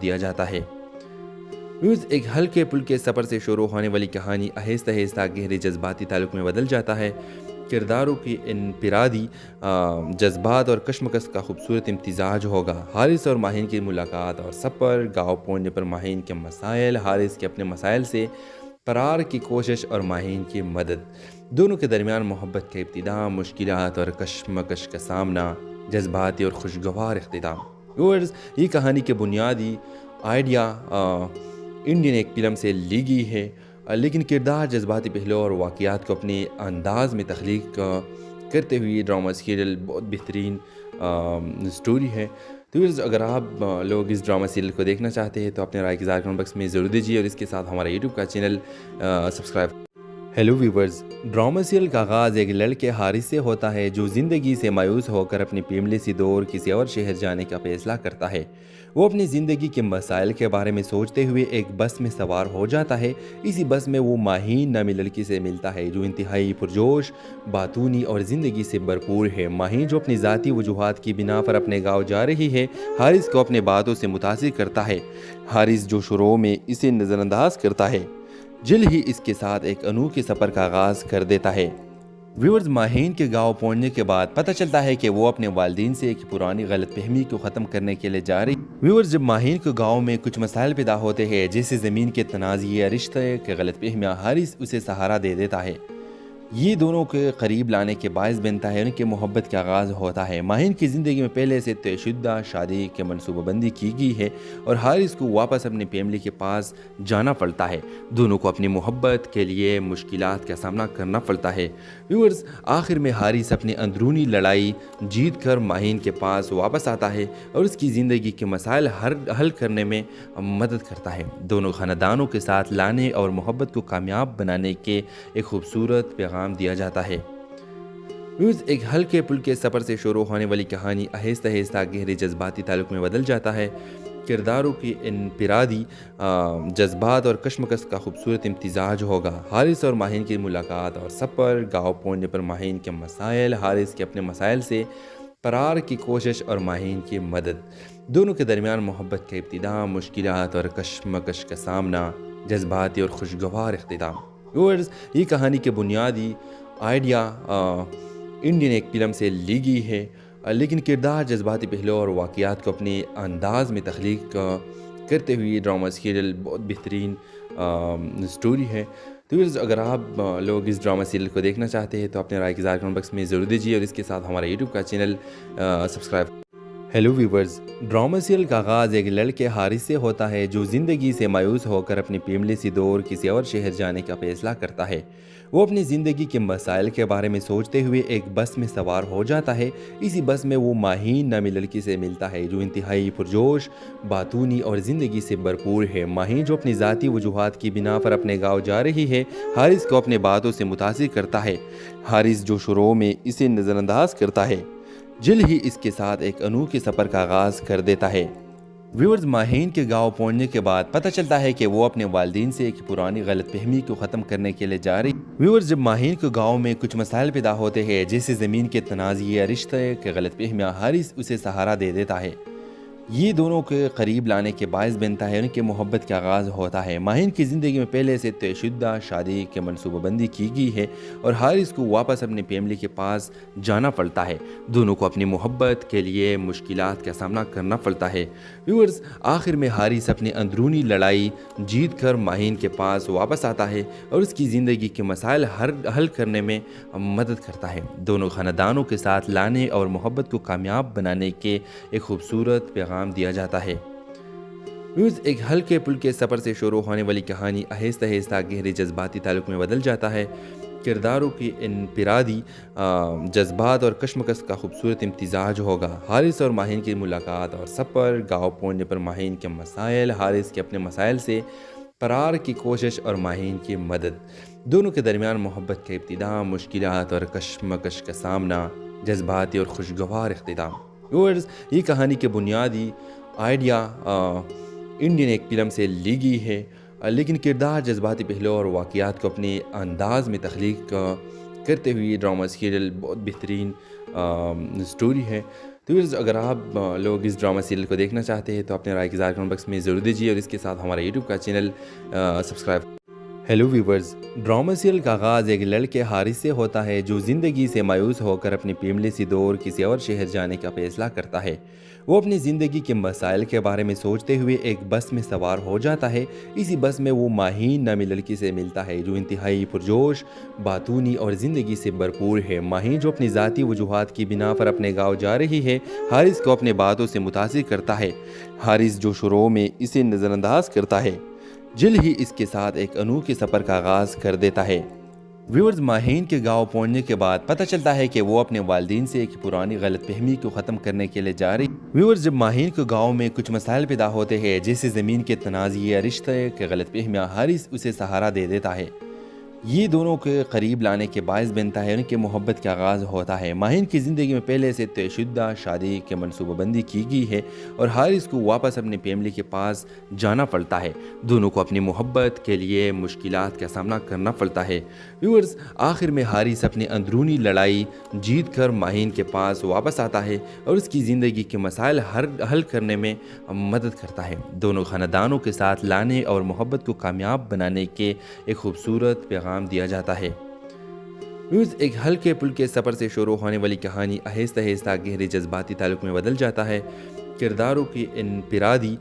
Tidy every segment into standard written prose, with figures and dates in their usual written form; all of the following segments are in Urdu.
دیا جاتا ہے۔ ایک ہلکے پھلکے سفر سے شروع ہونے والی کہانی آہستہ آہستہ گہرے جذباتی تعلق میں بدل جاتا ہے۔ کرداروں کی انفرادی جذبات اور کشمکش کا خوبصورت امتزاج ہوگا۔ حارث اور ماہین کی ملاقات اور سفر، گاؤں پہنچنے پر ماہین کے مسائل، حارث کے اپنے مسائل سے فرار کی کوشش اور ماہین کی مدد، دونوں کے درمیان محبت کا ابتدا، مشکلات اور کشمکش کا سامنا، جذباتی اور خوشگوار اختتام۔ ویورز، یہ کہانی کے بنیادی آئیڈیا انڈین ایک فلم سے لی گئی ہے، لیکن کردار، جذباتی پہلو اور واقعات کو اپنے انداز میں تخلیق کرتے ہوئے یہ ڈرامہ سیریل بہت بہترین سٹوری ہے۔ تو اگر آپ لوگ اس ڈرامہ سیریل کو دیکھنا چاہتے ہیں تو اپنے رائے کی اظہار کمنٹ باکس میں ضرور دیجیے اور اس کے ساتھ ہمارا یوٹیوب کا channel subscribe. Hello viewers, drama serial کا آغاز ایک لڑکے حارث سے ہوتا ہے جو زندگی سے مایوس ہو کر اپنی فیملی سے دور کسی اور شہر جانے کا فیصلہ کرتا ہے۔ وہ اپنی زندگی کے مسائل کے بارے میں سوچتے ہوئے ایک بس میں سوار ہو جاتا ہے۔ اسی بس میں وہ ماہین نامی لڑکی سے ملتا ہے جو انتہائی پرجوش، باتونی اور زندگی سے بھرپور ہے۔ ماہین جو اپنی ذاتی وجوہات کی بنا پر اپنے گاؤں جا رہی ہے، حارث کو اپنے باتوں سے متاثر کرتا ہے۔ حارث جو شروع میں اسے نظر انداز کرتا ہے، جلد ہی اس کے ساتھ ایک انوکھے سفر کا آغاز کر دیتا ہے۔ ویورز، ماہین کے گاؤں پہنچنے کے بعد پتہ چلتا ہے کہ وہ اپنے والدین سے ایک پرانی غلط فہمی کو ختم کرنے کے لیے جا رہی ہے۔ ویورز، جب ماہین کے گاؤں میں کچھ مسائل پیدا ہوتے ہیں جیسے زمین کے تنازع یا رشتے کے غلط فہمیاں، حارث اسے سہارا دے دیتا ہے۔ یہ دونوں کے قریب لانے کے باعث بنتا ہے، ان کے محبت کا آغاز ہوتا ہے۔ ماہین کی زندگی میں پہلے سے طے شدہ شادی کی منصوبہ بندی کی گئی ہے اور حارث کو واپس اپنی فیملی کے پاس جانا پڑتا ہے۔ دونوں کو اپنی محبت کے لیے مشکلات کا سامنا کرنا پڑتا ہے۔ ویورز، آخر میں حارث اپنی اندرونی لڑائی جیت کر ماہین کے پاس واپس آتا ہے اور اس کی زندگی کے مسائل حل کرنے میں مدد کرتا ہے۔ دونوں خاندانوں کے ساتھ لانے اور محبت کو کامیاب بنانے کے ایک خوبصورت پیغام دیا جاتا ہے۔ ایک ہلکے پھلکے سفر سے شروع ہونے والی کہانی آہستہ آہستہ گہرے جذباتی تعلق میں بدل جاتا ہے۔ کرداروں کی انفرادی جذبات اور کشمکش کا خوبصورت امتزاج ہوگا۔ حارث اور ماہین کی ملاقات اور سفر، گاؤں پہنچنے پر ماہین کے مسائل، حارث کے اپنے مسائل سے فرار کی کوشش اور ماہین کی مدد، دونوں کے درمیان محبت کا ابتدا، مشکلات اور کشمکش کا سامنا، جذباتی اور خوشگوار اختتام۔ ویورز، یہ کہانی کے بنیادی آئیڈیا انڈین ایک فلم سے لی گئی ہے، لیکن کردار، جذباتی پہلو اور واقعات کو اپنے انداز میں تخلیق کرتے ہوئے یہ ڈرامہ سیریل بہت بہترین سٹوری ہے۔ تو اگر آپ لوگ اس ڈرامہ سیریل کو دیکھنا چاہتے ہیں تو اپنے رائے کی اظہار کمنٹ باکس میں ضرور دیجیے اور اس کے ساتھ ہمارا یوٹیوب کا channel subscribe. Hello viewers, drama serial کا آغاز ایک لڑکے حارث سے ہوتا ہے جو زندگی سے مایوس ہو کر اپنی فیملی سے دور کسی اور شہر جانے کا فیصلہ کرتا ہے۔ وہ اپنی زندگی کے مسائل کے بارے میں سوچتے ہوئے ایک بس میں سوار ہو جاتا ہے۔ اسی بس میں وہ ماہین نامی لڑکی سے ملتا ہے جو انتہائی پرجوش، باتونی اور زندگی سے بھرپور ہے۔ ماہین جو اپنی ذاتی وجوہات کی بنا پر اپنے گاؤں جا رہی ہے، حارث کو اپنے باتوں سے متاثر کرتا ہے۔ حارث جو شروع میں اسے نظر انداز کرتا ہے، جلد ہی اس کے ساتھ ایک انوکھے سفر کا آغاز کر دیتا ہے۔ ویورز، ماہین کے گاؤں پہنچنے کے بعد پتہ چلتا ہے کہ وہ اپنے والدین سے ایک پرانی غلط فہمی کو ختم کرنے کے لیے جا رہی ہے۔ ویورز، جب ماہین کے گاؤں میں کچھ مسائل پیدا ہوتے ہیں جیسے زمین کے تنازع یا رشتے کے غلط فہمیاں، حارث اسے سہارا دے دیتا ہے۔ یہ دونوں کے قریب لانے کے باعث بنتا ہے، ان کے محبت کا آغاز ہوتا ہے۔ ماہین کی زندگی میں پہلے سے طے شدہ شادی کی منصوبہ بندی کی گئی ہے اور حارث کو واپس اپنی فیملی کے پاس جانا پڑتا ہے۔ دونوں کو اپنی محبت کے لیے مشکلات کا سامنا کرنا پڑتا ہے۔ ویورز، آخر میں حارث اپنی اندرونی لڑائی جیت کر ماہین کے پاس واپس آتا ہے اور اس کی زندگی کے مسائل حل کرنے میں مدد کرتا ہے۔ دونوں خاندانوں کے ساتھ لانے اور محبت کو کامیاب بنانے کے ایک خوبصورت پیغام دیا جاتا ہے۔ ایک ہلکے پھلکے سفر سے شروع ہونے والی کہانی آہستہ آہستہ گہرے جذباتی تعلق میں بدل جاتا ہے۔ کرداروں کی انفرادی جذبات اور کشمکش کا خوبصورت امتزاج ہوگا۔ حارث اور ماہین کی ملاقات اور سفر، گاؤں پہنچنے پر ماہین کے مسائل، حارث کے اپنے مسائل سے فرار کی کوشش اور ماہین کی مدد، دونوں کے درمیان محبت کا ابتدا، مشکلات اور کشمکش کا سامنا، جذباتی اور خوشگوار اختتام۔ ویورز، یہ کہانی کے بنیادی آئیڈیا انڈین ایک فلم سے لی گئی ہے، لیکن کردار، جذباتی پہلو اور واقعات کو اپنے انداز میں تخلیق کرتے ہوئے یہ ڈرامہ سیریل بہت بہترین سٹوری ہے۔ تو ویورز اگر آپ لوگ اس ڈرامہ سیریل کو دیکھنا چاہتے ہیں تو اپنے رائے کی اظہار کمنٹ باکس میں ضرور دیجیے اور اس کے ساتھ ہمارا یوٹیوب کا channel subscribe. Hello viewers, drama serial کا آغاز ایک لڑکے حارث سے ہوتا ہے جو زندگی سے مایوس ہو کر اپنی فیملی سے دور کسی اور شہر جانے کا فیصلہ کرتا ہے۔ وہ اپنی زندگی کے مسائل کے بارے میں سوچتے ہوئے ایک بس میں سوار ہو جاتا ہے۔ اسی بس میں وہ ماہین نامی لڑکی سے ملتا ہے جو انتہائی پرجوش، باتونی اور زندگی سے بھرپور ہے۔ ماہین جو اپنی ذاتی وجوہات کی بنا پر اپنے گاؤں جا رہی ہے، حارث کو اپنے باتوں سے متاثر کرتا ہے۔ حارث جو شروع میں اسے نظر انداز کرتا ہے، جلد ہی اس کے ساتھ ایک انوکھے سفر کا آغاز کر دیتا ہے۔ ویورز، ماہین کے گاؤں پہنچنے کے بعد پتہ چلتا ہے کہ وہ اپنے والدین سے ایک پرانی غلط فہمی کو ختم کرنے کے لیے جا رہی ہے۔ ویورز، جب ماہین کے گاؤں میں کچھ مسائل پیدا ہوتے ہیں جیسے زمین کے تنازع یا رشتے کے غلط فہمیاں، حارث اسے سہارا دے دیتا ہے۔ یہ دونوں کے قریب لانے کے باعث بنتا ہے، ان کے محبت کا آغاز ہوتا ہے۔ ماہین کی زندگی میں پہلے سے طے شدہ شادی کی منصوبہ بندی کی گئی ہے اور حارث کو واپس اپنی فیملی کے پاس جانا پڑتا ہے۔ دونوں کو اپنی محبت کے لیے مشکلات کا سامنا کرنا پڑتا ہے۔ ویورز، آخر میں حارث اپنی اندرونی لڑائی جیت کر ماہین کے پاس واپس آتا ہے اور اس کی زندگی کے مسائل حل کرنے میں مدد کرتا ہے۔ دونوں خاندانوں کے ساتھ لانے اور محبت کو کامیاب بنانے کے ایک خوبصورت پیغام دیا جاتا ہے۔ ویورز، ایک ہلکے پھلکے سفر سے شروع ہونے والی کہانی آہستہ آہستہ گہرے جذباتی تعلق میں بدل جاتا ہے۔ کرداروں کی انفرادی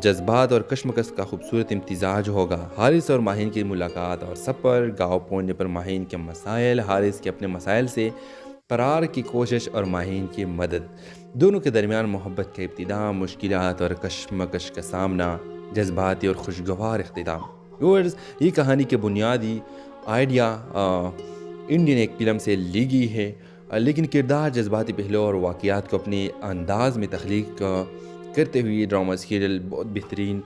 جذبات اور کشمکش کا خوبصورت امتزاج ہوگا۔ حارث اور ماہین کی ملاقات اور سفر، گاؤں پہنچنے پر ماہین کے مسائل، حارث کے اپنے مسائل سے فرار کی کوشش اور ماہین کی مدد، دونوں کے درمیان محبت کا ابتدا، مشکلات اور کشمکش کا سامنا، جذباتی اور خوشگوار اختتام۔ ویورز، یہ کہانی کے بنیادی آئیڈیا انڈین ایک فلم سے لی گئی ہے، لیکن کردار، جذباتی پہلو اور واقعات کو اپنے انداز میں تخلیق کرتے ہوئے یہ ڈرامہ سیریل بہت بہترین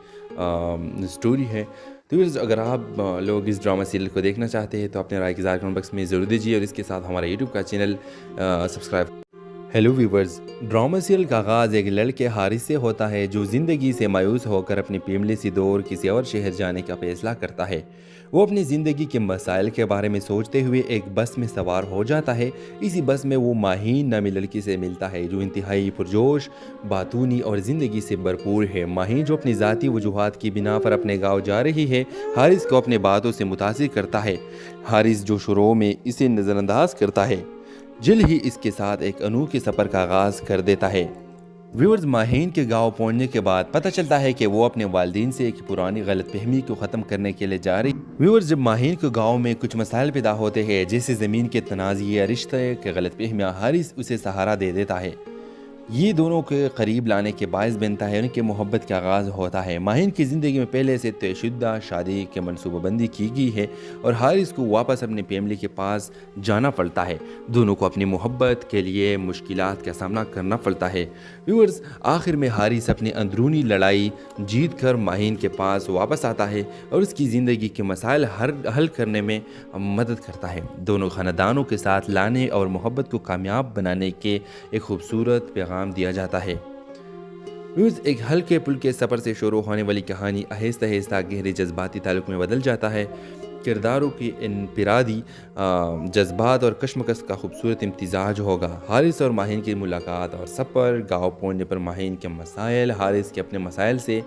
سٹوری ہے۔ تو ویورز، اگر آپ لوگ اس ڈرامہ سیریل کو دیکھنا چاہتے ہیں تو اپنے رائے کی اظہار کمنٹ باکس میں ضرور دیجیے اور اس کے ساتھ ہمارا یوٹیوب کا channel subscribe. Hello viewers, drama serial کا آغاز ایک لڑکے حارث سے ہوتا ہے جو زندگی سے مایوس ہو کر اپنی فیملی سے دور کسی اور شہر جانے کا فیصلہ کرتا ہے۔ وہ اپنی زندگی کے مسائل کے بارے میں سوچتے ہوئے ایک بس میں سوار ہو جاتا ہے۔ اسی بس میں وہ ماہین نامی لڑکی سے ملتا ہے جو انتہائی پرجوش، باتونی اور زندگی سے بھرپور ہے۔ ماہین جو اپنی ذاتی وجوہات کی بنا پر اپنے گاؤں جا رہی ہے، حارث کو اپنے باتوں سے متاثر کرتا ہے۔ حارث جو شروع میں اسے نظر انداز کرتا ہے، جلد ہی اس کے ساتھ ایک انوکھے سفر کا آغاز کر دیتا ہے۔ ویورز، ماہین کے گاؤں پہنچنے کے بعد پتہ چلتا ہے کہ وہ اپنے والدین سے ایک پرانی غلط فہمی کو ختم کرنے کے لیے جا رہی ہے۔ ویورز، جب ماہین کے گاؤں میں کچھ مسائل پیدا ہوتے ہیں جیسے زمین کے تنازع یا رشتے کے غلط فہمیاں، حارث اسے سہارا دے دیتا ہے۔ یہ دونوں کے قریب لانے کے باعث بنتا ہے، ان کے محبت کا آغاز ہوتا ہے۔ ماہین کی زندگی میں پہلے سے طے شدہ شادی کی منصوبہ بندی کی گئی ہے اور حارث کو واپس اپنی فیملی کے پاس جانا پڑتا ہے۔ دونوں کو اپنی محبت کے لیے مشکلات کا سامنا کرنا پڑتا ہے۔ ویورز، آخر میں حارث اپنی اندرونی لڑائی جیت کر ماہین کے پاس واپس آتا ہے اور اس کی زندگی کے مسائل حل کرنے میں مدد کرتا ہے۔ دونوں خاندانوں کے ساتھ لانے اور محبت کو کامیاب بنانے کے ایک خوبصورت پیغام دیا جاتا ہے۔ ویورز، ایک ہلکے پھلکے سفر سے شروع ہونے والی کہانی آہستہ آہستہ گہرے جذباتی تعلق میں بدل جاتا ہے۔ کرداروں کی انفرادی جذبات اور کشمکش کا خوبصورت امتزاج ہوگا۔ حارث اور ماہین کی ملاقات اور سفر، گاؤں پہنچنے پر ماہین کے مسائل، حارث کے اپنے مسائل سے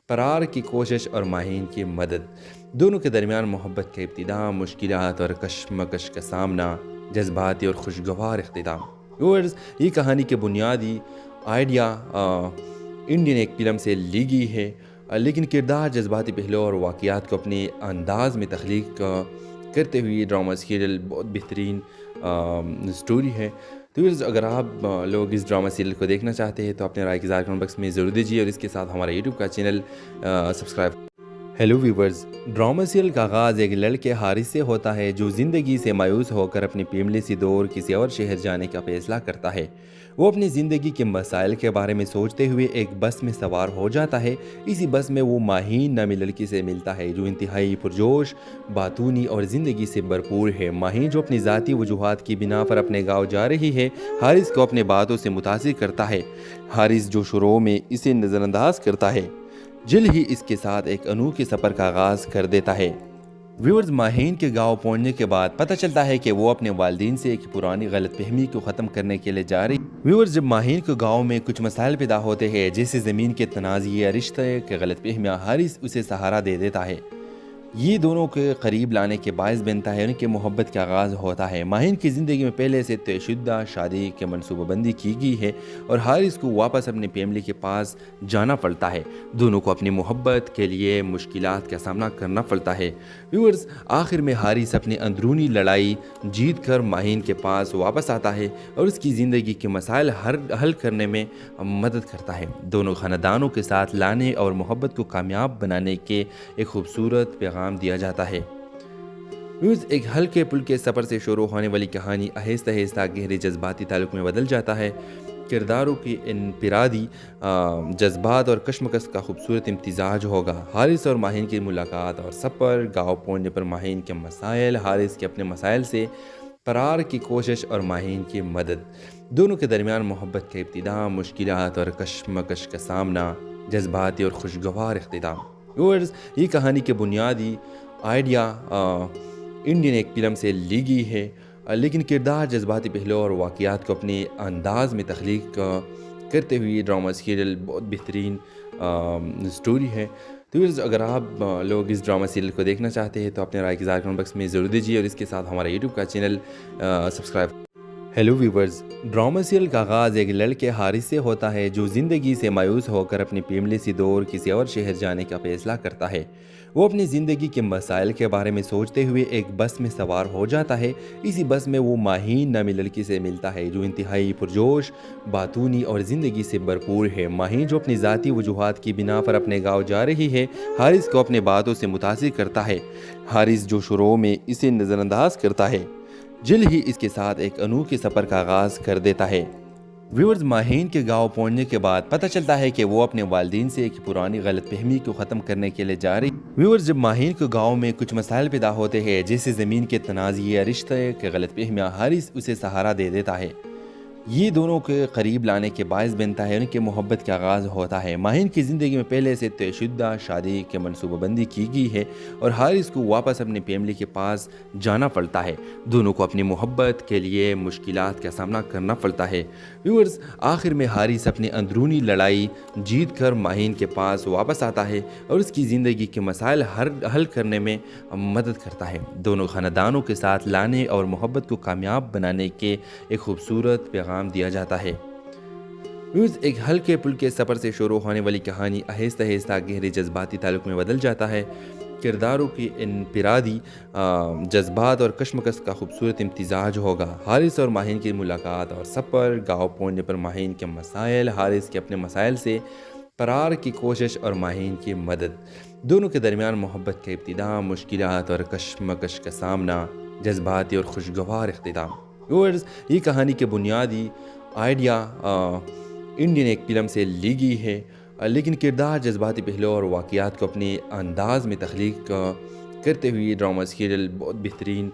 فرار کی کوشش اور ماہین کی مدد، دونوں کے درمیان محبت کا ابتدا، مشکلات اور کشمکش کا سامنا، جذباتی اور خوشگوار اختتام۔ ویورز، یہ کہانی کے بنیادی آئیڈیا انڈین ایک فلم سے لی گئی ہے، لیکن کردار، جذباتی پہلو اور واقعات کو اپنے انداز میں تخلیق کرتے ہوئے یہ ڈرامہ سیریل بہت بہترین سٹوری ہے۔ تو ویورز، اگر آپ لوگ اس ڈرامہ سیریل کو دیکھنا چاہتے ہیں تو اپنے رائے کی اظہار کمنٹ باکس میں ضرور دیجیے اور اس کے ساتھ ہمارا یوٹیوب کا channel subscribe. Hello viewers, drama serial کا آغاز ایک لڑکے حارث سے ہوتا ہے جو زندگی سے مایوس ہو کر اپنی فیملی سے دور کسی اور شہر جانے کا فیصلہ کرتا ہے۔ وہ اپنی زندگی کے مسائل کے بارے میں سوچتے ہوئے ایک بس میں سوار ہو جاتا ہے۔ اسی بس میں وہ ماہین نامی لڑکی سے ملتا ہے جو انتہائی پرجوش، باتونی اور زندگی سے بھرپور ہے۔ ماہین جو اپنی ذاتی وجوہات کی بنا پر اپنے گاؤں جا رہی ہے، حارث کو اپنے باتوں سے متاثر کرتا ہے۔ حارث جو شروع میں اسے نظر انداز کرتا ہے، جلد ہی اس کے ساتھ ایک انوکھے سفر کا آغاز کر دیتا ہے۔ ویورز، ماہین کے گاؤں پہنچنے کے بعد پتہ چلتا ہے کہ وہ اپنے والدین سے ایک پرانی غلط فہمی کو ختم کرنے کے لیے جا رہی۔ ویورز، جب ماہین کے گاؤں میں کچھ مسائل پیدا ہوتے ہیں جیسے زمین کے تنازع یا رشتے کے غلط فہمیاں، حارث اسے سہارا دے دیتا ہے۔ یہ دونوں کے قریب لانے کے باعث بنتا ہے، ان کے محبت کا آغاز ہوتا ہے۔ ماہین کی زندگی میں پہلے سے طے شدہ شادی کی منصوبہ بندی کی گئی ہے اور حارث کو واپس اپنی فیملی کے پاس جانا پڑتا ہے۔ دونوں کو اپنی محبت کے لیے مشکلات کا سامنا کرنا پڑتا ہے۔ ویورز، آخر میں حارث اپنی اندرونی لڑائی جیت کر ماہین کے پاس واپس آتا ہے اور اس کی زندگی کے مسائل حل کرنے میں مدد کرتا ہے۔ دونوں خاندانوں کے ساتھ لانے اور محبت کو کامیاب بنانے کے ایک خوبصورت پیغام دیا جاتا ہے۔ ایک ہلکے پھلکے سفر سے شروع ہونے والی کہانی آہستہ آہستہ گہرے جذباتی تعلق میں بدل جاتا ہے۔ کرداروں کی انفرادی جذبات اور کشمکش کا خوبصورت امتزاج ہوگا۔ حارث اور ماہین کی ملاقات اور سفر، گاؤں پہنچنے پر ماہین کے مسائل، حارث کے اپنے مسائل سے فرار کی کوشش اور ماہین کی مدد، دونوں کے درمیان محبت کا ابتدا، مشکلات اور کشمکش کا سامنا، جذباتی اور خوشگوار اختتام۔ ویورز، یہ کہانی کے بنیادی آئیڈیا انڈین ایک فلم سے لی گئی ہے، لیکن کردار، جذباتی پہلو اور واقعات کو اپنے انداز میں تخلیق کرتے ہوئے ڈرامہ سیریل بہت بہترین سٹوری ہے۔ تو ویورز، اگر آپ لوگ اس ڈرامہ سیریل کو دیکھنا چاہتے ہیں تو اپنے رائے کی اظہار کمنٹ باکس میں ضرور دیجیے اور اس کے ساتھ ہمارا یوٹیوب کا channel subscribe. Hello viewers, drama serial کا آغاز ایک لڑکے حارث سے ہوتا ہے جو زندگی سے مایوس ہو کر اپنی فیملی سے دور کسی اور شہر جانے کا فیصلہ کرتا ہے۔ وہ اپنی زندگی کے مسائل کے بارے میں سوچتے ہوئے ایک بس میں سوار ہو جاتا ہے۔ اسی بس میں وہ ماہین نامی لڑکی سے ملتا ہے جو انتہائی پرجوش، باتونی اور زندگی سے بھرپور ہے۔ ماہین، جو اپنی ذاتی وجوہات کی بنا پر اپنے گاؤں جا رہی ہے، حارث کو اپنے باتوں سے متاثر کرتا ہے۔ حارث، جو شروع میں اسے نظر انداز کرتا ہے، جلد ہی اس کے ساتھ ایک انوکھے سفر کا آغاز کر دیتا ہے۔ ویورز، ماہین کے گاؤں پہنچنے کے بعد پتہ چلتا ہے کہ وہ اپنے والدین سے ایک پرانی غلط فہمی کو ختم کرنے کے لیے جا رہی۔ ویورز، جب ماہین کے گاؤں میں کچھ مسائل پیدا ہوتے ہیں جیسے زمین کے تنازع یا رشتے کے غلط فہمیاں، حارث اسے سہارا دے دیتا ہے۔ یہ دونوں کے قریب لانے کے باعث بنتا ہے، ان کے محبت کا آغاز ہوتا ہے۔ ماہین کی زندگی میں پہلے سے طے شدہ شادی کی منصوبہ بندی کی گئی ہے اور حارث کو واپس اپنی فیملی کے پاس جانا پڑتا ہے۔ دونوں کو اپنی محبت کے لیے مشکلات کا سامنا کرنا پڑتا ہے۔ ویورز، آخر میں حارث اپنی اندرونی لڑائی جیت کر ماہین کے پاس واپس آتا ہے اور اس کی زندگی کے مسائل حل کرنے میں مدد کرتا ہے۔ دونوں خاندانوں کے ساتھ لانے اور محبت کو کامیاب بنانے کے ایک خوبصورت پیغام دیا جاتا ہے۔ ایک ہلکے پھلکے سفر سے شروع ہونے والی کہانی آہستہ آہستہ گہرے جذباتی تعلق میں بدل جاتا ہے۔ کرداروں کی انفرادی جذبات اور کشمکش کا خوبصورت امتزاج ہوگا۔ حارث اور ماہین کی ملاقات اور سفر، گاؤں پہنچنے پر ماہین کے مسائل، حارث کے اپنے مسائل سے فرار کی کوشش اور ماہین کی مدد، دونوں کے درمیان محبت کا ابتدا، مشکلات اور کشمکش کا سامنا، جذباتی اور خوشگوار اختتام۔ ویورز، یہ کہانی کے بنیادی آئیڈیا انڈین ایک فلم سے لی گئی ہے، لیکن کردار، جذباتی پہلو اور واقعات کو اپنے انداز میں تخلیق کرتے ہوئے ڈرامہ سیریل بہت بہترین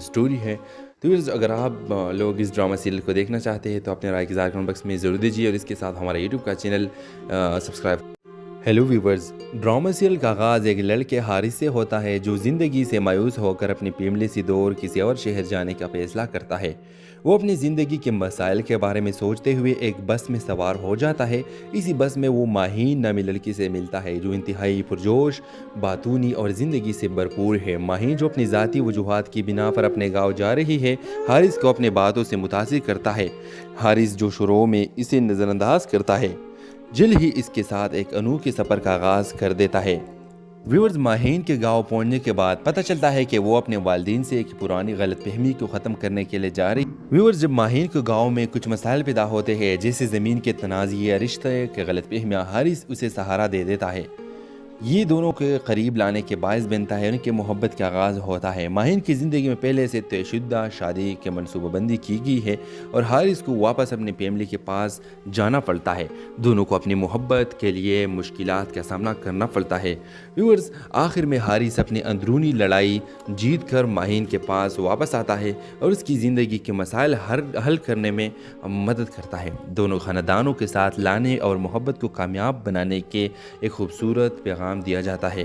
سٹوری ہے۔ تو ویورز، اگر آپ لوگ اس ڈرامہ سیریل کو دیکھنا چاہتے ہیں تو اپنے رائے کی اظہار کمنٹ باکس میں ضرور دیجیے اور اس کے ساتھ ہمارا یوٹیوب کا channel subscribe. Hello viewers, drama serial کا آغاز ایک لڑکے حارث سے ہوتا ہے جو زندگی سے مایوس ہو کر اپنی فیملی سے دور کسی اور شہر جانے کا فیصلہ کرتا ہے۔ وہ اپنی زندگی کے مسائل کے بارے میں سوچتے ہوئے ایک بس میں سوار ہو جاتا ہے۔ اسی بس میں وہ ماہین نامی لڑکی سے ملتا ہے جو انتہائی پرجوش، باتونی اور زندگی سے بھرپور ہے۔ ماہین، جو اپنی ذاتی وجوہات کی بنا پر اپنے گاؤں جا رہی ہے، حارث کو اپنے باتوں سے متاثر کرتا ہے۔ حارث، جو شروع میں اسے نظر انداز کرتا ہے، جلد ہی اس کے ساتھ ایک انوکھے سفر کا آغاز کر دیتا ہے۔ ویورز، ماہین کے گاؤں پہنچنے کے بعد پتہ چلتا ہے کہ وہ اپنے والدین سے ایک پرانی غلط فہمی کو ختم کرنے کے لیے جا رہی۔ ویورز، جب ماہین کے گاؤں میں کچھ مسائل پیدا ہوتے ہیں جیسے زمین کے تنازع یا رشتے کے غلط فہمیاں، حارث اسے سہارا دے دیتا ہے۔ یہ دونوں کے قریب لانے کے باعث بنتا ہے، ان کے محبت کا آغاز ہوتا ہے۔ ماہین کی زندگی میں پہلے سے طے شدہ شادی کی منصوبہ بندی کی گئی ہے اور حارث کو واپس اپنی فیملی کے پاس جانا پڑتا ہے۔ دونوں کو اپنی محبت کے لیے مشکلات کا سامنا کرنا پڑتا ہے۔ ویورز، آخر میں حارث اپنی اندرونی لڑائی جیت کر ماہین کے پاس واپس آتا ہے اور اس کی زندگی کے مسائل حل کرنے میں مدد کرتا ہے۔ دونوں خاندانوں کے ساتھ لانے اور محبت کو کامیاب بنانے کے ایک خوبصورت پیغام دیا جاتا ہے۔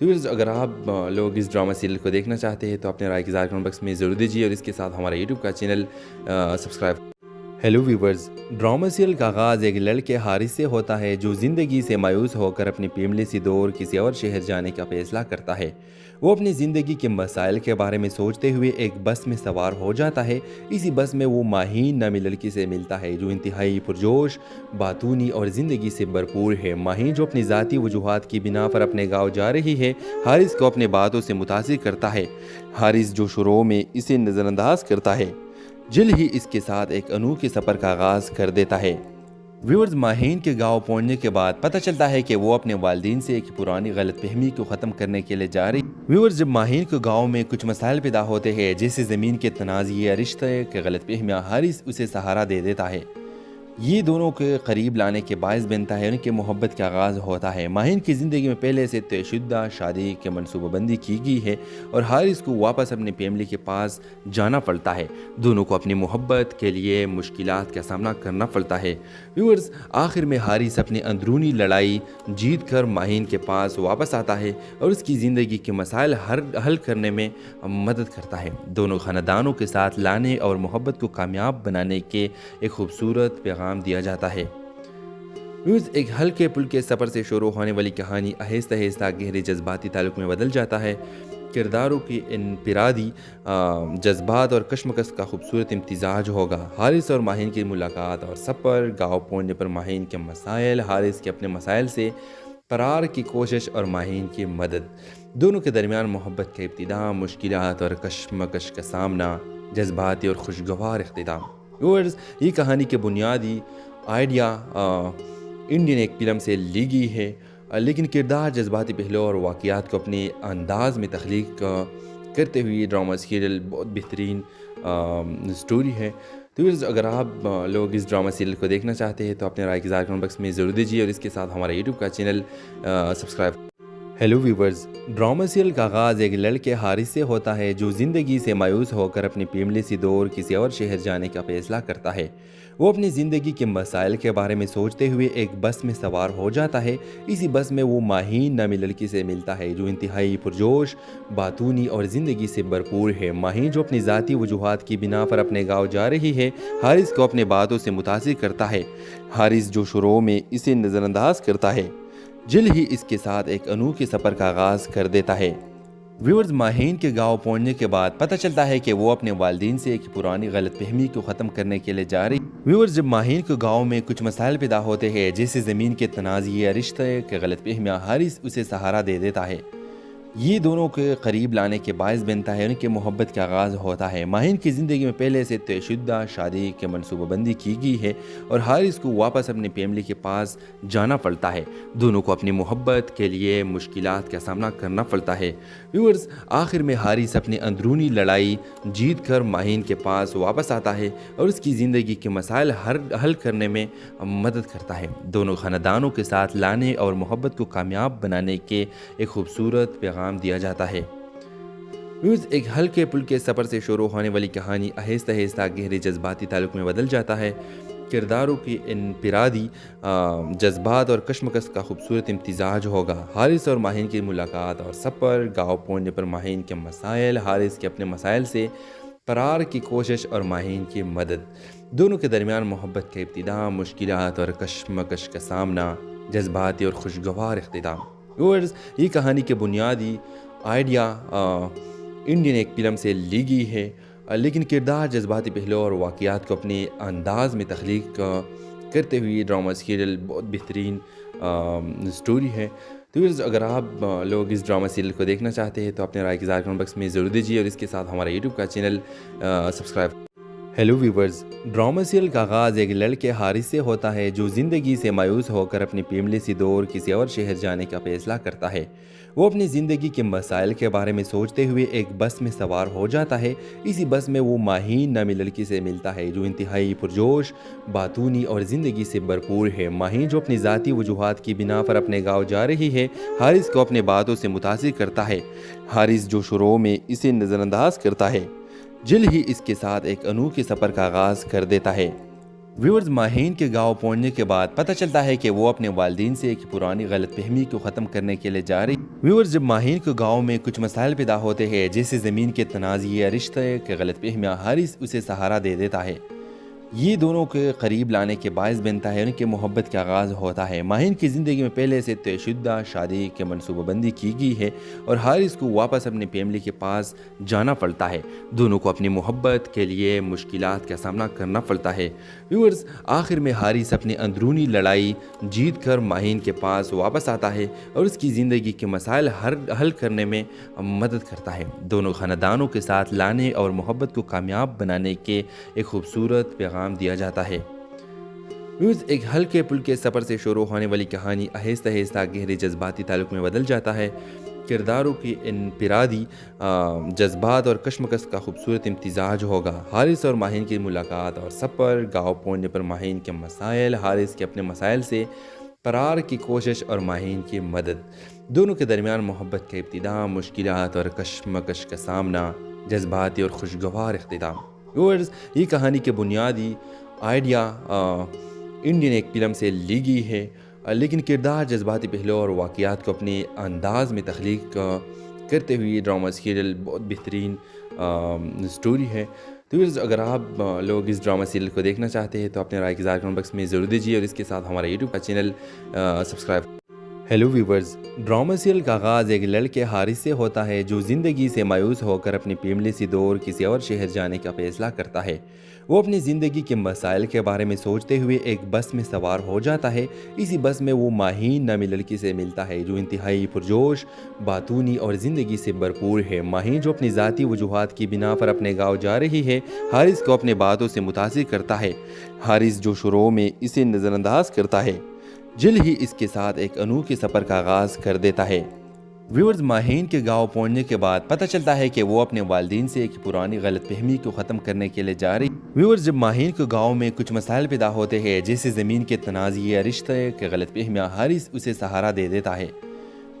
تو ویورز اگر آپ لوگ اس ڈرامہ سیریل کو دیکھنا چاہتے ہیں تو اپنے رائے کی اظہار کمنٹ باکس میں ضرور دیجیے اور اس کے ساتھ ہمارا یوٹیوب کا channel subscribe. Hello viewers, drama serial کا آغاز ایک لڑکے حارث سے ہوتا ہے جو زندگی سے مایوس ہو کر اپنی فیملی سے دور کسی اور شہر جانے کا فیصلہ کرتا ہے۔ وہ اپنی زندگی کے مسائل کے بارے میں سوچتے ہوئے ایک بس میں سوار ہو جاتا ہے۔ اسی بس میں وہ ماہین نامی لڑکی سے ملتا ہے جو انتہائی پرجوش، باتونی اور زندگی سے بھرپور ہے۔ ماہین جو اپنی ذاتی وجوہات کی بنا پر اپنے گاؤں جا رہی ہے، حارث کو اپنے باتوں سے متاثر کرتا ہے۔ حارث جو شروع میں اسے نظر انداز کرتا ہے، جلد ہی اس کے ساتھ ایک انوکھے سفر کا آغاز کر دیتا ہے۔ ویورز، ماہین کے گاؤں پہنچنے کے بعد پتہ چلتا ہے کہ وہ اپنے والدین سے ایک پرانی غلط فہمی کو ختم کرنے کے لیے جا رہی۔ ویورز، جب ماہین کے گاؤں میں کچھ مسائل پیدا ہوتے ہیں جیسے زمین کے تنازع یا رشتے کے غلط فہمیاں، حارث اسے سہارا دے دیتا ہے۔ یہ دونوں کے قریب لانے کے باعث بنتا ہے، ان کے محبت کا آغاز ہوتا ہے۔ ماہین کی زندگی میں پہلے سے طے شدہ شادی کی منصوبہ بندی کی گئی ہے اور حارث کو واپس اپنی فیملی کے پاس جانا پڑتا ہے۔ دونوں کو اپنی محبت کے لیے مشکلات کا سامنا کرنا پڑتا ہے۔ ویورز، آخر میں حارث اپنی اندرونی لڑائی جیت کر ماہین کے پاس واپس آتا ہے اور اس کی زندگی کے مسائل حل کرنے میں مدد کرتا ہے۔ دونوں خاندانوں کے ساتھ لانے اور محبت کو کامیاب بنانے کے ایک خوبصورت پیغام دیا جاتا ہے۔ ویورز، ایک ہلکے پھلکے سفر سے شروع ہونے والی کہانی آہستہ آہستہ گہرے جذباتی تعلق میں بدل جاتا ہے۔ کرداروں کی انفرادی جذبات اور کشمکش کا خوبصورت امتزاج ہوگا۔ حارث اور ماہین کی ملاقات اور سفر، گاؤں پہنچنے پر ماہین کے مسائل، حارث کے اپنے مسائل سے فرار کی کوشش اور ماہین کی مدد، دونوں کے درمیان محبت کا ابتدا، مشکلات اور کشمکش کا سامنا، جذباتی اور خوشگوار اختتام۔ ویورز، یہ کہانی کے بنیادی آئیڈیا انڈین ایک فلم سے لی گئی ہے، لیکن کردار، جذباتی پہلو اور واقعات کو اپنے انداز میں تخلیق کرتے ہوئے ڈرامہ سیریل بہت بہترین سٹوری ہے۔ تو ویورز، اگر آپ لوگ اس ڈرامہ سیریل کو دیکھنا چاہتے ہیں تو اپنے رائے کی اظہار کمنٹ باکس میں ضرور دیجیے اور اس کے ساتھ ہمارا یوٹیوب کا channel subscribe. Hello viewers, drama serial کا آغاز ایک لڑکے حارث سے ہوتا ہے جو زندگی سے مایوس ہو کر اپنی فیملی سے دور کسی اور شہر جانے کا فیصلہ کرتا ہے۔ وہ اپنی زندگی کے مسائل کے بارے میں سوچتے ہوئے ایک بس میں سوار ہو جاتا ہے۔ اسی بس میں وہ ماہین نامی لڑکی سے ملتا ہے جو انتہائی پرجوش، باتونی اور زندگی سے بھرپور ہے۔ ماہین جو اپنی ذاتی وجوہات کی بنا پر اپنے گاؤں جا رہی ہے، حارث کو اپنے باتوں سے متاثر کرتا ہے۔ حارث جو شروع میں اسے نظر انداز کرتا ہے، جلد ہی اس کے ساتھ ایک انوکھے سفر کا آغاز کر دیتا ہے۔ ویورز، ماہین کے گاؤں پہنچنے کے بعد پتہ چلتا ہے کہ وہ اپنے والدین سے ایک پرانی غلط فہمی کو ختم کرنے کے لیے جا رہی۔ ویورز، جب ماہین کے گاؤں میں کچھ مسائل پیدا ہوتے ہیں جیسے زمین کے تنازع یا رشتے کے غلط فہمیاں، حارث اسے سہارا دے دیتا ہے۔ یہ دونوں کے قریب لانے کے باعث بنتا ہے، ان کے محبت کا آغاز ہوتا ہے۔ ماہین کی زندگی میں پہلے سے طے شدہ شادی کی منصوبہ بندی کی گئی ہے اور حارث کو واپس اپنی فیملی کے پاس جانا پڑتا ہے۔ دونوں کو اپنی محبت کے لیے مشکلات کا سامنا کرنا پڑتا ہے۔ ویورز، آخر میں حارث اپنی اندرونی لڑائی جیت کر ماہین کے پاس واپس آتا ہے اور اس کی زندگی کے مسائل حل کرنے میں مدد کرتا ہے۔ دونوں خاندانوں کے ساتھ لانے اور محبت کو کامیاب بنانے کے ایک خوبصورت پیغام دیا جاتا ہے۔ ویورز، ایک ہلکے پھلکے سفر سے شروع ہونے والی کہانی آہستہ آہستہ گہرے جذباتی تعلق میں بدل جاتا ہے۔ کرداروں کی انفرادی جذبات اور کشمکش کا خوبصورت امتزاج ہوگا۔ حارث اور ماہین کی ملاقات اور سفر، گاؤں پہنچنے پر ماہین کے مسائل، حارث کے اپنے مسائل سے فرار کی کوشش اور ماہین کی مدد، دونوں کے درمیان محبت کا ابتدا، مشکلات اور کشمکش کا سامنا، جذباتی اور خوشگوار اختتام۔ ویورز، یہ کہانی کے بنیادی آئیڈیا انڈین ایک فلم سے لی گئی ہے، لیکن کردار، جذباتی پہلو اور واقعات کو اپنے انداز میں تخلیق کرتے ہوئے ڈرامہ سیریل بہت بہترین سٹوری ہے۔ تو ویورز، اگر آپ لوگ اس ڈرامہ سیریل کو دیکھنا چاہتے ہیں تو اپنے رائے کی اظہار کمنٹ باکس میں ضرور دیجیے اور اس کے ساتھ ہمارا یوٹیوب کا channel subscribe. Hello viewers, drama serial کا آغاز ایک لڑکے حارث سے ہوتا ہے جو زندگی سے مایوس ہو کر اپنی فیملی سے دور کسی اور شہر جانے کا فیصلہ کرتا ہے۔ وہ اپنی زندگی کے مسائل کے بارے میں سوچتے ہوئے ایک بس میں سوار ہو جاتا ہے۔ اسی بس میں وہ ماہین نامی لڑکی سے ملتا ہے جو انتہائی پرجوش، باتونی اور زندگی سے بھرپور ہے۔ ماہین جو اپنی ذاتی وجوہات کی بنا پر اپنے گاؤں جا رہی ہے، حارث کو اپنے باتوں سے متاثر کرتا ہے۔ حارث جو شروع میں اسے نظر انداز کرتا ہے، جلد ہی اس کے ساتھ ایک انوکھے سفر کا آغاز کر دیتا ہے۔ ویورز، ماہین کے گاؤں پہنچنے کے بعد پتہ چلتا ہے کہ وہ اپنے والدین سے ایک پرانی غلط فہمی کو ختم کرنے کے لیے جا رہی۔ ویورز، جب ماہین کے گاؤں میں کچھ مسائل پیدا ہوتے ہیں جیسے زمین کے تنازع یا رشتے کے غلط فہمیاں، حارث اسے سہارا دے دیتا ہے۔ یہ دونوں کے قریب لانے کے باعث بنتا ہے، ان کے محبت کا آغاز ہوتا ہے۔ ماہین کی زندگی میں پہلے سے طے شدہ شادی کی منصوبہ بندی کی گئی ہے اور حارث کو واپس اپنی فیملی کے پاس جانا پڑتا ہے۔ دونوں کو اپنی محبت کے لیے مشکلات کا سامنا کرنا پڑتا ہے۔ ویورز، آخر میں حارث اپنی اندرونی لڑائی جیت کر ماہین کے پاس واپس آتا ہے اور اس کی زندگی کے مسائل حل کرنے میں مدد کرتا ہے۔ دونوں خاندانوں کے ساتھ لانے اور محبت کو کامیاب بنانے کے ایک خوبصورت پیغام دیا جاتا ہے۔ ایک ہلکے پھلکے سفر سے شروع ہونے والی کہانی آہستہ آہستہ گہرے جذباتی تعلق میں بدل جاتا ہے۔ کرداروں کی انفرادی جذبات اور کشمکش کا خوبصورت امتزاج ہوگا۔ حارث اور ماہین کی ملاقات اور سفر، گاؤں پہنچنے پر ماہین کے مسائل، حارث کے اپنے مسائل سے فرار کی کوشش اور ماہین کی مدد، دونوں کے درمیان محبت کا ابتدا، مشکلات اور کشمکش کا سامنا، جذباتی اور خوشگوار اختتام۔ ویورز، یہ کہانی کے بنیادی آئیڈیا انڈین ایک فلم سے لی گئی ہے، لیکن کردار، جذباتی پہلو اور واقعات کو اپنے انداز میں تخلیق کرتے ہوئے یہ ڈرامہ سیریل بہت بہترین سٹوری ہے۔ تو ویورز، اگر آپ لوگ اس ڈرامہ سیریل کو دیکھنا چاہتے ہیں تو اپنے رائے کی اظہار کمنٹ باکس میں ضرور دیجیے اور اس کے ساتھ ہمارا یوٹیوب کا channel subscribe. Hello viewers, drama serial کا آغاز ایک لڑکے حارث سے ہوتا ہے جو زندگی سے مایوس ہو کر اپنی فیملی سے دور کسی اور شہر جانے کا فیصلہ کرتا ہے۔ وہ اپنی زندگی کے مسائل کے بارے میں سوچتے ہوئے ایک بس میں سوار ہو جاتا ہے۔ اسی بس میں وہ ماہین نامی لڑکی سے ملتا ہے جو انتہائی پرجوش، باتونی اور زندگی سے بھرپور ہے۔ ماہین جو اپنی ذاتی وجوہات کی بنا پر اپنے گاؤں جا رہی ہے، حارث کو اپنے باتوں سے متاثر کرتا ہے۔ حارث جو شروع میں اسے نظر انداز کرتا ہے، جلد ہی اس کے ساتھ ایک انوکھے سفر کا آغاز کر دیتا ہے۔ ویورز، ماہین کے گاؤں پہنچنے کے بعد پتہ چلتا ہے کہ وہ اپنے والدین سے ایک پرانی غلط فہمی کو ختم کرنے کے لیے جا رہی۔ ویورز، جب ماہین کے گاؤں میں کچھ مسائل پیدا ہوتے ہیں جیسے زمین کے تنازع یا رشتے کے غلط فہمیاں، حارث اسے سہارا دے دیتا ہے۔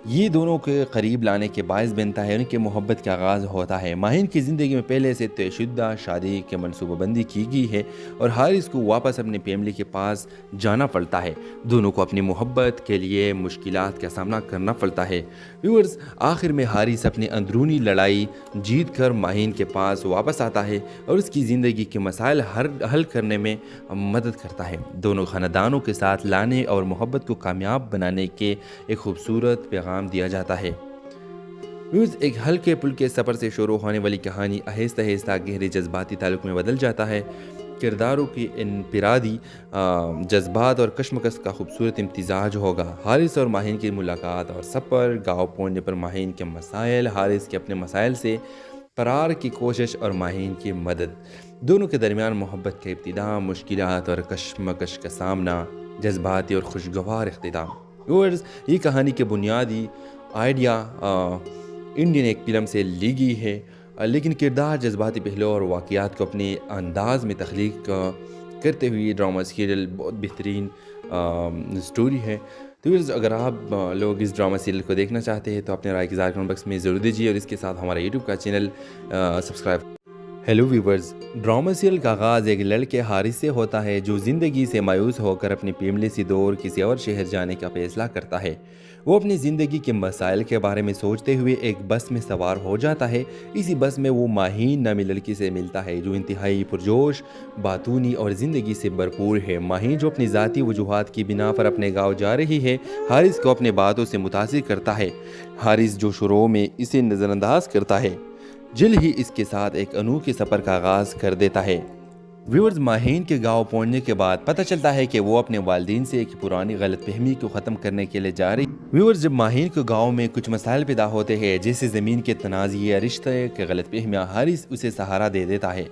یہ دونوں کے قریب لانے کے باعث بنتا ہے، ان کے محبت کا آغاز ہوتا ہے۔ ماہین کی زندگی میں پہلے سے طے شدہ شادی کی منصوبہ بندی کی گئی ہے اور حارث کو واپس اپنی فیملی کے پاس جانا پڑتا ہے۔ دونوں کو اپنی محبت کے لیے مشکلات کا سامنا کرنا پڑتا ہے۔ ویورز، آخر میں حارث اپنی اندرونی لڑائی جیت کر ماہین کے پاس واپس آتا ہے اور اس کی زندگی کے مسائل حل کرنے میں مدد کرتا ہے۔ دونوں خاندانوں کے ساتھ لانے اور محبت کو کامیاب بنانے کے ایک خوبصورت پیغام دیا جاتا ہے۔ ایک ہلکے پھلکے سفر سے شروع ہونے والی کہانی آہستہ آہستہ گہرے جذباتی تعلق میں بدل جاتا ہے۔ کرداروں کی انفرادی جذبات اور کشمکش کا خوبصورت امتزاج ہوگا۔ حارث اور ماہین کی ملاقات اور سفر، گاؤں پہنچنے پر ماہین کے مسائل، حارث کے اپنے مسائل سے فرار کی کوشش اور ماہین کی مدد، دونوں کے درمیان محبت کا ابتدا، مشکلات اور کشمکش کا سامنا، جذباتی اور خوشگوار اختتام۔ ویورز، یہ کہانی کے بنیادی آئیڈیا انڈین ایک فلم سے لی گئی ہے، لیکن کردار، جذباتی پہلو اور واقعات کو اپنے انداز میں تخلیق کرتے ہوئے یہ ڈرامہ سیریل بہت بہترین سٹوری ہے۔ تو ویورز، اگر آپ لوگ اس ڈرامہ سیریل کو دیکھنا چاہتے ہیں تو اپنے رائے کی اظہار کمنٹ باکس میں ضرور دیجیے اور اس کے ساتھ ہمارا یوٹیوب کا channel subscribe. Hello viewers, drama serial کا آغاز ایک لڑکے حارث سے ہوتا ہے جو زندگی سے مایوس ہو کر اپنی فیملی سے دور کسی اور شہر جانے کا فیصلہ کرتا ہے۔ وہ اپنی زندگی کے مسائل کے بارے میں سوچتے ہوئے ایک بس میں سوار ہو جاتا ہے۔ اسی بس میں وہ ماہین نامی لڑکی سے ملتا ہے جو انتہائی پرجوش، باتونی اور زندگی سے بھرپور ہے۔ ماہین جو اپنی ذاتی وجوہات کی بنا پر اپنے گاؤں جا رہی ہے، حارث کو اپنے باتوں سے متاثر کرتا ہے۔ حارث جو شروع میں اسے نظر انداز کرتا ہے، جلد ہی اس کے ساتھ ایک انوکھے سفر کا آغاز کر دیتا ہے۔ ویورز، ماہین کے گاؤں پہنچنے کے بعد پتہ چلتا ہے کہ وہ اپنے والدین سے ایک پرانی غلط فہمی کو ختم کرنے کے لیے جا رہی۔ ویورز، جب ماہین کے گاؤں میں کچھ مسائل پیدا ہوتے ہیں جیسے زمین کے تنازع یا رشتے کے غلط فہمیاں، حارث اسے سہارا دے دیتا ہے۔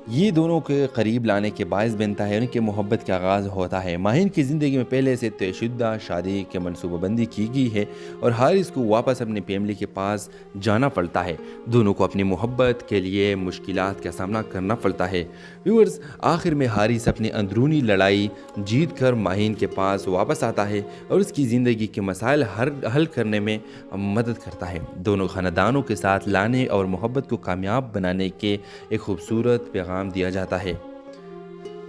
یہ دونوں کے قریب لانے کے باعث بنتا ہے، ان کے محبت کا آغاز ہوتا ہے۔ ماہین کی زندگی میں پہلے سے طے شدہ شادی کی منصوبہ بندی کی گئی ہے اور حارث کو واپس اپنی فیملی کے پاس جانا پڑتا ہے۔ دونوں کو اپنی محبت کے لیے مشکلات کا سامنا کرنا پڑتا ہے۔ ویورز، آخر میں حارث اپنی اندرونی لڑائی جیت کر ماہین کے پاس واپس آتا ہے اور اس کی زندگی کے مسائل حل کرنے میں مدد کرتا ہے۔ دونوں خاندانوں کے ساتھ لانے اور محبت کو کامیاب بنانے کے ایک خوبصورت پیغام دیا جاتا ہے۔